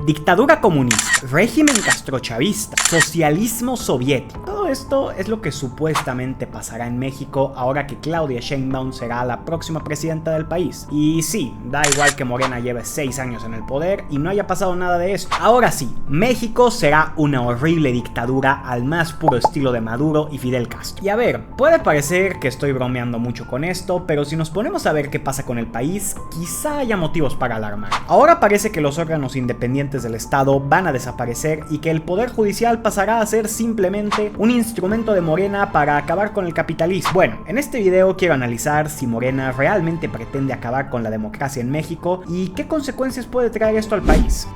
dictadura comunista, régimen castrochavista, socialismo soviético. Todo esto es lo que supuestamente pasará en México ahora que Claudia Sheinbaum será la próxima presidenta del país. Y sí, da igual que Morena lleve 6 años en el poder y no haya pasado nada de esto. Ahora sí, México será una horrible dictadura al más puro estilo de Maduro y Fidel Castro. Y a ver, puede parecer que estoy bromeando mucho con esto, pero si nos ponemos a ver qué pasa con el país, quizá haya motivos para alarmar. Ahora parece que los órganos independientes del Estado van a desaparecer y que el poder judicial pasará a ser simplemente un instrumento de Morena para acabar con el capitalismo. Bueno, en este video quiero analizar si Morena realmente pretende acabar con la democracia en México y qué consecuencias puede traer esto al país.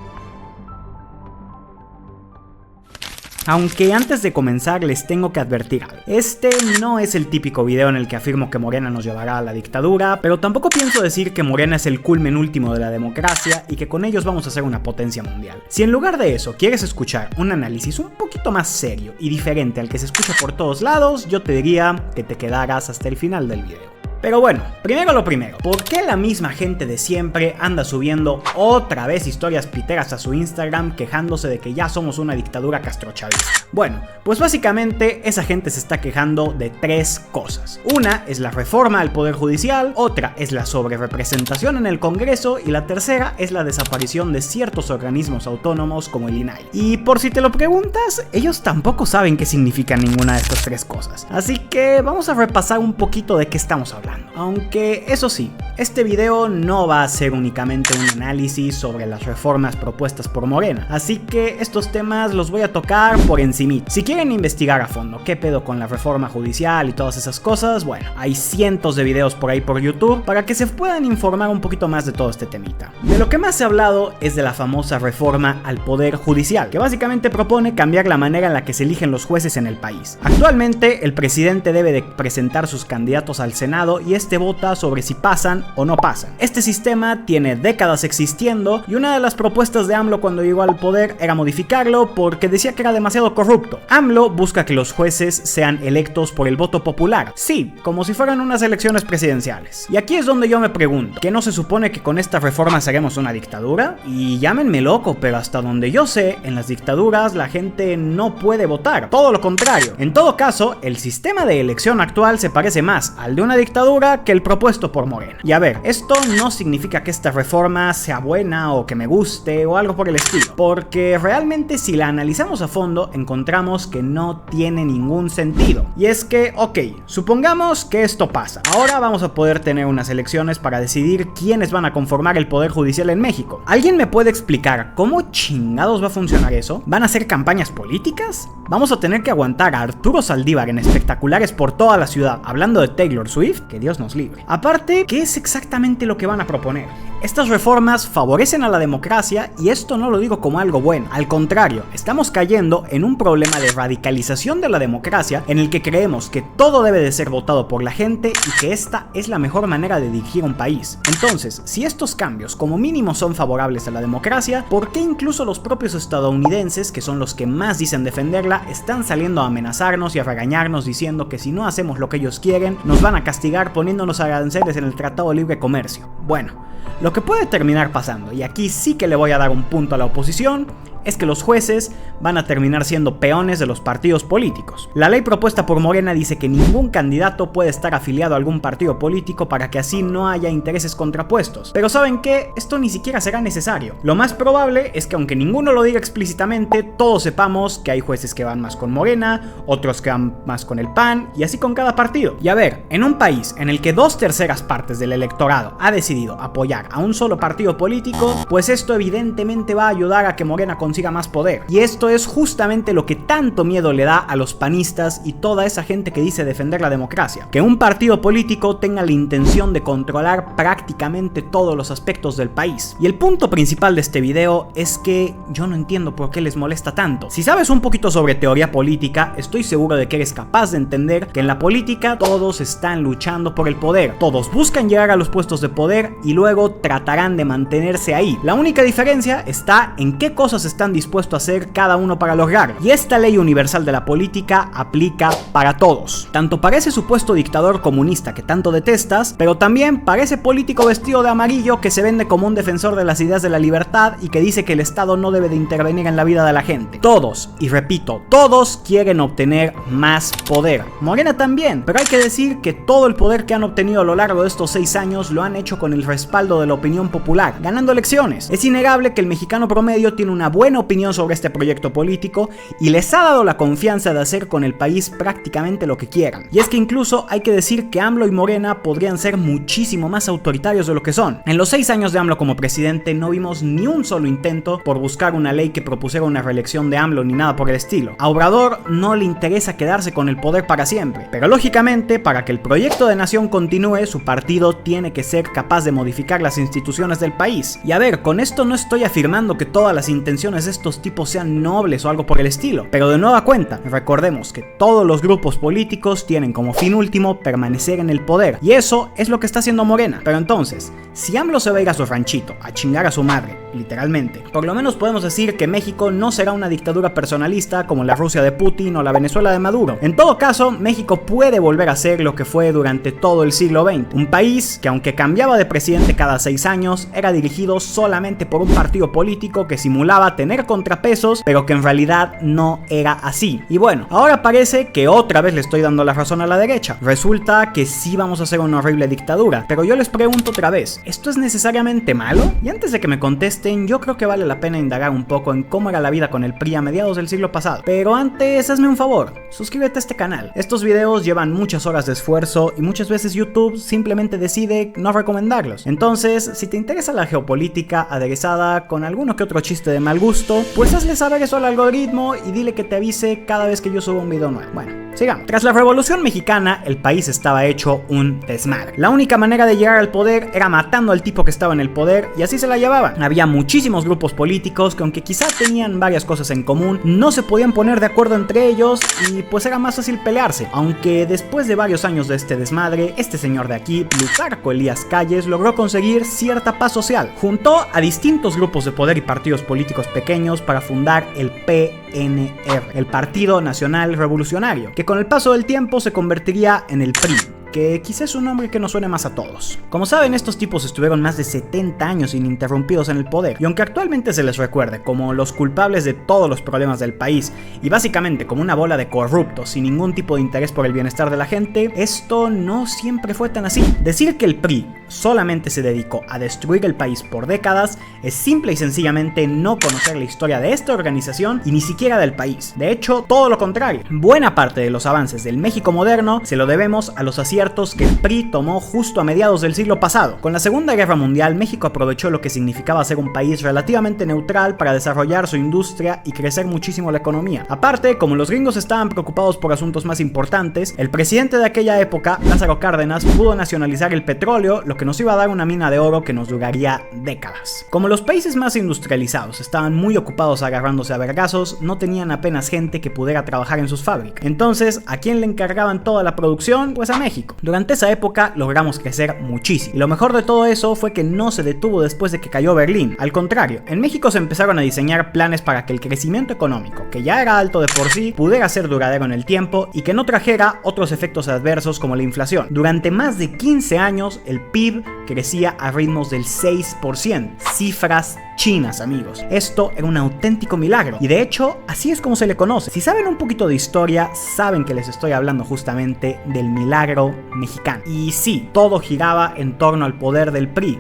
Aunque antes de comenzar les tengo que advertir algo. Este no es el típico video en el que afirmo que Morena nos llevará a la dictadura, pero tampoco pienso decir que Morena es el culmen último de la democracia y que con ellos vamos a ser una potencia mundial. Si en lugar de eso quieres escuchar un análisis un poquito más serio y diferente al que se escucha por todos lados, yo te diría que te quedaras hasta el final del video. Pero bueno, primero lo primero, ¿por qué la misma gente de siempre anda subiendo otra vez historias piteras a su Instagram quejándose de que ya somos una dictadura castrochavista? Bueno, pues básicamente esa gente se está quejando de 3 cosas. Una es la reforma al Poder Judicial, otra es la sobrerepresentación en el Congreso y la tercera es la desaparición de ciertos organismos autónomos como el INAI. Y por si te lo preguntas, ellos tampoco saben qué significan ninguna de estas 3 cosas. Así que vamos a repasar un poquito de qué estamos hablando. Aunque eso sí, este video no va a ser únicamente un análisis sobre las reformas propuestas por Morena, así que estos temas los voy a tocar por encimita. Si quieren investigar a fondo qué pedo con la reforma judicial y todas esas cosas, bueno, hay cientos de videos por ahí por YouTube para que se puedan informar un poquito más de todo este temita. De lo que más se ha hablado es de la famosa reforma al Poder Judicial, que básicamente propone cambiar la manera en la que se eligen los jueces en el país. Actualmente, el presidente debe de presentar sus candidatos al Senado y este vota sobre si pasan o no pasan. Este sistema tiene décadas existiendo y una de las propuestas de AMLO cuando llegó al poder era modificarlo porque decía que era demasiado corrupto. AMLO busca que los jueces sean electos por el voto popular, sí, como si fueran unas elecciones presidenciales. Y aquí es donde yo me pregunto, ¿qué no se supone que con esta reforma seremos una dictadura? Y llámenme loco, pero hasta donde yo sé, en las dictaduras la gente no puede votar, todo lo contrario. En todo caso, el sistema de elección actual se parece más al de una dictadura que el propuesto por Morena. Y a ver, esto no significa que esta reforma sea buena o que me guste o algo por el estilo, porque realmente si la analizamos a fondo encontramos que no tiene ningún sentido. Y es que, ok, supongamos que esto pasa. Ahora vamos a poder tener unas elecciones para decidir quiénes van a conformar el Poder Judicial en México. ¿Alguien me puede explicar cómo chingados va a funcionar eso? ¿Van a hacer campañas políticas? ¿Vamos a tener que aguantar a Arturo Saldívar en espectaculares por toda la ciudad hablando de Taylor Swift? Que Dios nos libre. Aparte, ¿qué es exactamente lo que van a proponer? Estas reformas favorecen a la democracia y esto no lo digo como algo bueno. Al contrario, estamos cayendo en un problema de radicalización de la democracia en el que creemos que todo debe de ser votado por la gente y que esta es la mejor manera de dirigir un país. Entonces, si estos cambios como mínimo son favorables a la democracia, ¿por qué incluso los propios estadounidenses, que son los que más dicen defenderla, están saliendo a amenazarnos y a regañarnos diciendo que si no hacemos lo que ellos quieren, nos van a castigar poniéndonos aranceles en el Tratado de Libre Comercio? Bueno, lo que puede terminar pasando, y aquí sí que le voy a dar un punto a la oposición, es que los jueces van a terminar siendo peones de los partidos políticos. La ley propuesta por Morena dice que ningún candidato puede estar afiliado a algún partido político para que así no haya intereses contrapuestos. Pero ¿saben qué? Esto ni siquiera será necesario. Lo más probable es que aunque ninguno lo diga explícitamente, todos sepamos que hay jueces que van más con Morena, otros que van más con el PAN, y así con cada partido. Y a ver, en un país en el que 2/3 partes del electorado ha decidido apoyar a un solo partido político, pues esto evidentemente va a ayudar a que Morena consiga más poder. Y esto es justamente lo que tanto miedo le da a los panistas y toda esa gente que dice defender la democracia. Que un partido político tenga la intención de controlar prácticamente todos los aspectos del país. Y el punto principal de este video es que yo no entiendo por qué les molesta tanto. Si sabes un poquito sobre teoría política, estoy seguro de que eres capaz de entender que en la política todos están luchando por el poder. Todos buscan llegar a los puestos de poder y luego tratarán de mantenerse ahí. La única diferencia está en qué cosas están están dispuestos a hacer cada uno para lograrlo. Y esta ley universal de la política aplica para todos, tanto para ese supuesto dictador comunista que tanto detestas, pero también para ese político vestido de amarillo que se vende como un defensor de las ideas de la libertad y que dice que el Estado no debe de intervenir en la vida de la gente. Todos, y repito, todos quieren obtener más poder. Morena también, pero hay que decir que todo el poder que han obtenido a lo largo de estos 6 años lo han hecho con el respaldo de la opinión popular, ganando elecciones. Es innegable que el mexicano promedio tiene una buena opinión sobre este proyecto político y les ha dado la confianza de hacer con el país prácticamente lo que quieran. Y es que incluso hay que decir que AMLO y Morena podrían ser muchísimo más autoritarios de lo que son. En los 6 años de AMLO como presidente no vimos ni un solo intento por buscar una ley que propusiera una reelección de AMLO ni nada por el estilo. A Obrador no le interesa quedarse con el poder para siempre, pero lógicamente para que el proyecto de nación continúe, su partido tiene que ser capaz de modificar las instituciones del país. Y a ver, con esto no estoy afirmando que todas las intenciones de estos tipos sean nobles o algo por el estilo, pero de nueva cuenta, recordemos que todos los grupos políticos tienen como fin último permanecer en el poder, y eso es lo que está haciendo Morena. Pero entonces, si AMLO se va a ir a su ranchito a chingar a su madre, literalmente, por lo menos podemos decir que México no será una dictadura personalista como la Rusia de Putin o la Venezuela de Maduro. En todo caso, México puede volver a ser lo que fue durante todo el siglo XX, un país que aunque cambiaba de presidente cada 6 años, era dirigido solamente por un partido político que simulaba tener contrapesos, pero que en realidad no era así. Y bueno, ahora parece que otra vez le estoy dando la razón a la derecha. Resulta que sí vamos a hacer una horrible dictadura, pero yo les pregunto otra vez, ¿esto es necesariamente malo? Y antes de que me contesten, yo creo que vale la pena indagar un poco en cómo era la vida con el PRI a mediados del siglo pasado. Pero antes, hazme un favor, suscríbete a este canal. Estos videos llevan muchas horas de esfuerzo y muchas veces YouTube simplemente decide no recomendarlos. Entonces, si te interesa la geopolítica aderezada con alguno que otro chiste de mal gusto, pues hazle saber eso al algoritmo y dile que te avise cada vez que yo suba un video nuevo. Bueno, sigamos. Tras la Revolución Mexicana, el país estaba hecho un desmadre. La única manera de llegar al poder era matando al tipo que estaba en el poder y así se la llevaban. Había muchísimos grupos políticos que aunque quizá tenían varias cosas en común, no se podían poner de acuerdo entre ellos y pues era más fácil pelearse. Aunque después de varios años de este desmadre, este señor de aquí, Plutarco Elías Calles, logró conseguir cierta paz social. Juntó a distintos grupos de poder y partidos políticos pequeños para fundar el PNR, el Partido Nacional Revolucionario, que con el paso del tiempo se convertiría en el PRI, que quizás es un nombre que nos suene más a todos. Como saben, estos tipos estuvieron más de 70 años ininterrumpidos en el poder, y aunque actualmente se les recuerde como los culpables de todos los problemas del país, y básicamente como una bola de corruptos sin ningún tipo de interés por el bienestar de la gente, esto no siempre fue tan así. Decir que el PRI solamente se dedicó a destruir el país por décadas es simple y sencillamente no conocer la historia de esta organización y ni siquiera del país. De hecho, todo lo contrario. Buena parte de los avances del México moderno se lo debemos a los aciertos que el PRI tomó justo a mediados del siglo pasado. Con la Segunda Guerra Mundial, México aprovechó lo que significaba ser un país relativamente neutral para desarrollar su industria y crecer muchísimo la economía. Aparte, como los gringos estaban preocupados por asuntos más importantes, el presidente de aquella época, Lázaro Cárdenas, pudo nacionalizar el petróleo, lo que nos iba a dar una mina de oro que nos duraría décadas. Como los países más industrializados estaban muy ocupados agarrándose a vergazos, no tenían apenas gente que pudiera trabajar en sus fábricas. Entonces, ¿a quién le encargaban toda la producción? Pues a México. Durante esa época logramos crecer muchísimo. Y lo mejor de todo eso fue que no se detuvo después de que cayó Berlín. Al contrario, en México se empezaron a diseñar planes para que el crecimiento económico, que ya era alto de por sí, pudiera ser duradero en el tiempo y que no trajera otros efectos adversos como la inflación. Durante más de 15 años, el PIB crecía a ritmos del 6%. Cifras chinas, amigos. Esto era un auténtico milagro. Y de hecho, así es como se le conoce. Si saben un poquito de historia, saben que les estoy hablando justamente del milagro mexicano. Y sí, todo giraba en torno al poder del PRI.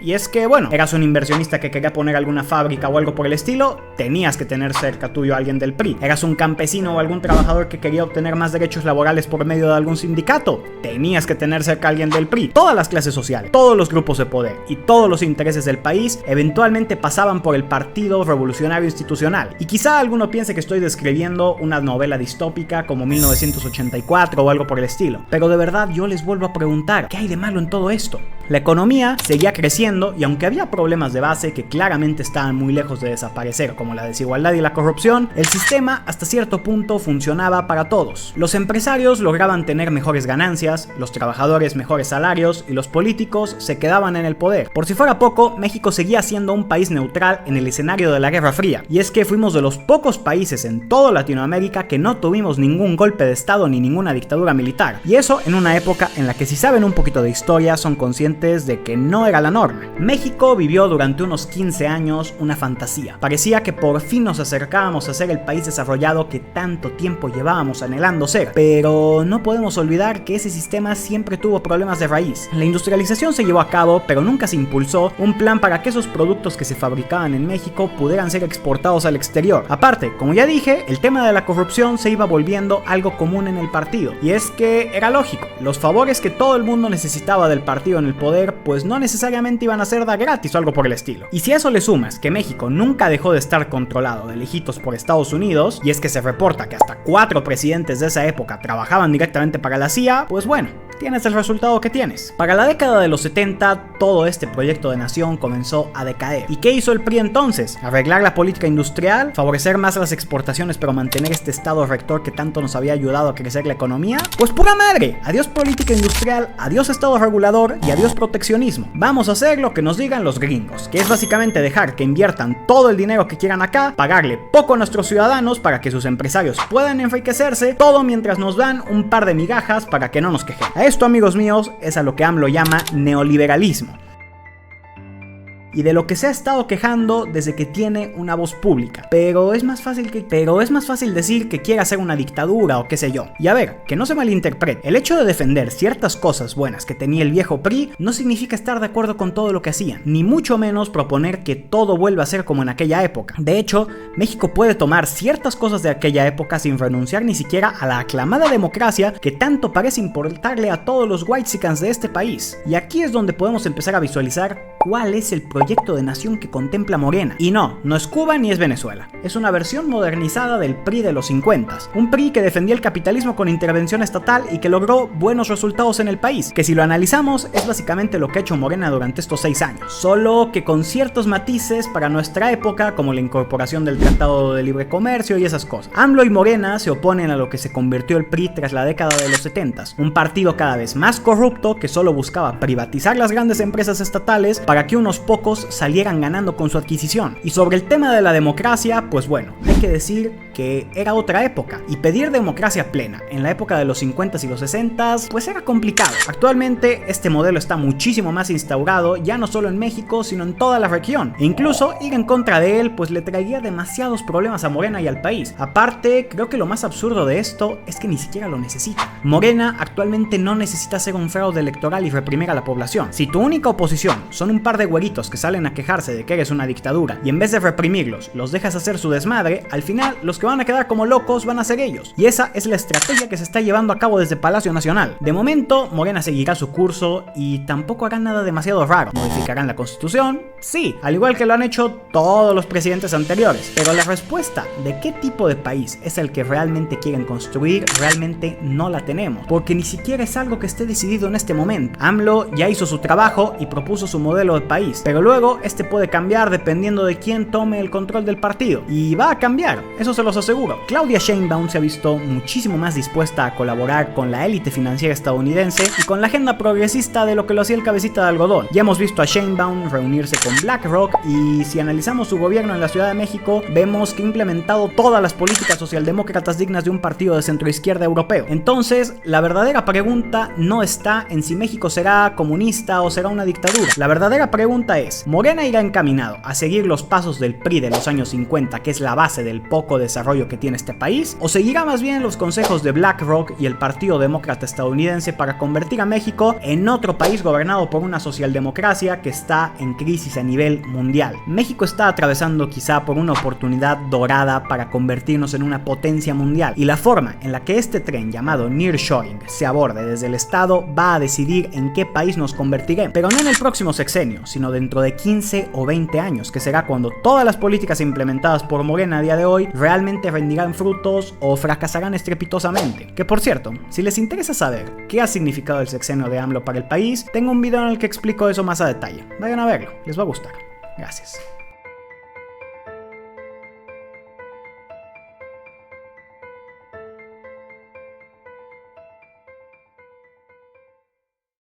Y es que, bueno, eras un inversionista que quería poner alguna fábrica o algo por el estilo, tenías que tener cerca tuyo a alguien del PRI. Eras un campesino o algún trabajador que quería obtener más derechos laborales por medio de algún sindicato, tenías que tener cerca a alguien del PRI. Todas las clases sociales, todos los grupos de poder y todos los intereses del país eventualmente pasaban por el Partido Revolucionario Institucional. Y quizá alguno piense que estoy describiendo una novela distópica como 1984 o algo por el estilo, pero de verdad yo les vuelvo a preguntar, ¿qué hay de malo en todo esto? La economía seguía creciendo creciendo y aunque había problemas de base que claramente estaban muy lejos de desaparecer, como la desigualdad y la corrupción, el sistema hasta cierto punto funcionaba para todos. Los empresarios lograban tener mejores ganancias, los trabajadores mejores salarios y los políticos se quedaban en el poder. Por si fuera poco, México seguía siendo un país neutral en el escenario de la Guerra Fría, y es que fuimos de los pocos países en toda Latinoamérica que no tuvimos ningún golpe de estado ni ninguna dictadura militar, y eso en una época en la que si saben un poquito de historia son conscientes de que no era la norma. México vivió durante unos 15 años una fantasía. Parecía que por fin nos acercábamos a ser el país desarrollado que tanto tiempo llevábamos anhelando ser, pero no podemos olvidar que ese sistema siempre tuvo problemas de raíz. La industrialización se llevó a cabo, pero nunca se impulsó un plan para que esos productos que se fabricaban en México pudieran ser exportados al exterior. Aparte, como ya dije, el tema de la corrupción se iba volviendo algo común en el partido, y es que era lógico, los favores que todo el mundo necesitaba del partido en el poder pues no necesariamente iban a ser de gratis o algo por el estilo. Y si a eso le sumas que México nunca dejó de estar controlado de lejitos por Estados Unidos, y es que se reporta que hasta 4 presidentes de esa época trabajaban directamente para la CIA, pues bueno, tienes el resultado que tienes. Para la década de los 70, todo este proyecto de nación comenzó a decaer. ¿Y qué hizo el PRI entonces? ¿Arreglar la política industrial? ¿Favorecer más las exportaciones pero mantener este estado rector que tanto nos había ayudado a crecer la economía? Pues pura madre, adiós política industrial, adiós estado regulador y adiós proteccionismo. Vamos a hacer lo que nos digan los gringos, que es básicamente dejar que inviertan todo el dinero que quieran acá, pagarle poco a nuestros ciudadanos para que sus empresarios puedan enriquecerse, todo mientras nos dan un par de migajas para que no nos quejemos. Esto, amigos míos, es a lo que AMLO llama neoliberalismo, y de lo que se ha estado quejando desde que tiene una voz pública. Pero es más fácil decir que quiere hacer una dictadura o qué sé yo. Y a ver, que no se malinterprete, el hecho de defender ciertas cosas buenas que tenía el viejo PRI no significa estar de acuerdo con todo lo que hacían, ni mucho menos proponer que todo vuelva a ser como en aquella época. De hecho, México puede tomar ciertas cosas de aquella época sin renunciar ni siquiera a la aclamada democracia que tanto parece importarle a todos los whitexicans de este país. Y aquí es donde podemos empezar a visualizar cuál es el proyecto de nación que contempla Morena. Y no es Cuba ni es Venezuela. Es una versión modernizada del PRI de los 50s. Un PRI que defendía el capitalismo con intervención estatal y que logró buenos resultados en el país, que si lo analizamos es básicamente lo que ha hecho Morena durante estos 6 años. Solo que con ciertos matices para nuestra época, como la incorporación del Tratado de Libre Comercio y esas cosas. AMLO y Morena se oponen a lo que se convirtió el PRI tras la década de los 70s. Un partido cada vez más corrupto que solo buscaba privatizar las grandes empresas estatales para que unos pocos salieran ganando con su adquisición. Y sobre el tema de la democracia, pues bueno, hay que decir que era otra época, y pedir democracia plena en la época de los 50s y los 60s pues era complicado. Actualmente este modelo está muchísimo más instaurado, ya no solo en México sino en toda la región, e incluso ir en contra de él pues le traería demasiados problemas a Morena y al país. Aparte, creo que lo más absurdo de esto es que ni siquiera lo necesita. Morena actualmente no necesita hacer un fraude electoral y reprimir a la población. Si tu única oposición son un par de güeritos que salen a quejarse de que eres una dictadura y en vez de reprimirlos los dejas hacer su desmadre, al final los que van a quedar como locos van a ser ellos. Y esa es la estrategia que se está llevando a cabo desde Palacio Nacional. De momento, Morena seguirá su curso y tampoco harán nada demasiado raro. Modificarán la constitución, sí, al igual que lo han hecho todos los presidentes anteriores. Pero la respuesta de qué tipo de país es el que realmente quieren construir, realmente no la tenemos. Porque ni siquiera es algo que esté decidido en este momento. AMLO ya hizo su trabajo y propuso su modelo de país, pero luego este puede cambiar dependiendo de quién tome el control del partido. Y va a cambiar, eso se los aseguro. Claudia Sheinbaum se ha visto muchísimo más dispuesta a colaborar con la élite financiera estadounidense y con la agenda progresista de lo que lo hacía el cabecita de algodón. Ya hemos visto a Sheinbaum reunirse con BlackRock, y si analizamos su gobierno en la Ciudad de México, vemos que ha implementado todas las políticas socialdemócratas dignas de un partido de centroizquierda europeo. Entonces, la verdadera pregunta no está en si México será comunista o será una dictadura. La verdadera pregunta es, ¿Morena irá encaminado a seguir los pasos del PRI de los años 50, que es la base del poco desarrollo que tiene este país? ¿O seguirá más bien los consejos de BlackRock y el Partido Demócrata estadounidense para convertir a México en otro país gobernado por una socialdemocracia que está en crisis a nivel mundial? México está atravesando quizá por una oportunidad dorada para convertirnos en una potencia mundial, y la forma en la que este tren llamado nearshoring se aborde desde el Estado va a decidir en qué país nos convertiremos, pero no en el próximo sexenio, sino dentro de 15 o 20 años, que será cuando todas las políticas implementadas por Morena a día de hoy realmente realmente rendirán frutos o fracasarán estrepitosamente. Que por cierto, si les interesa saber qué ha significado el sexenio de AMLO para el país, tengo un video en el que explico eso más a detalle. Vayan a verlo, les va a gustar. Gracias.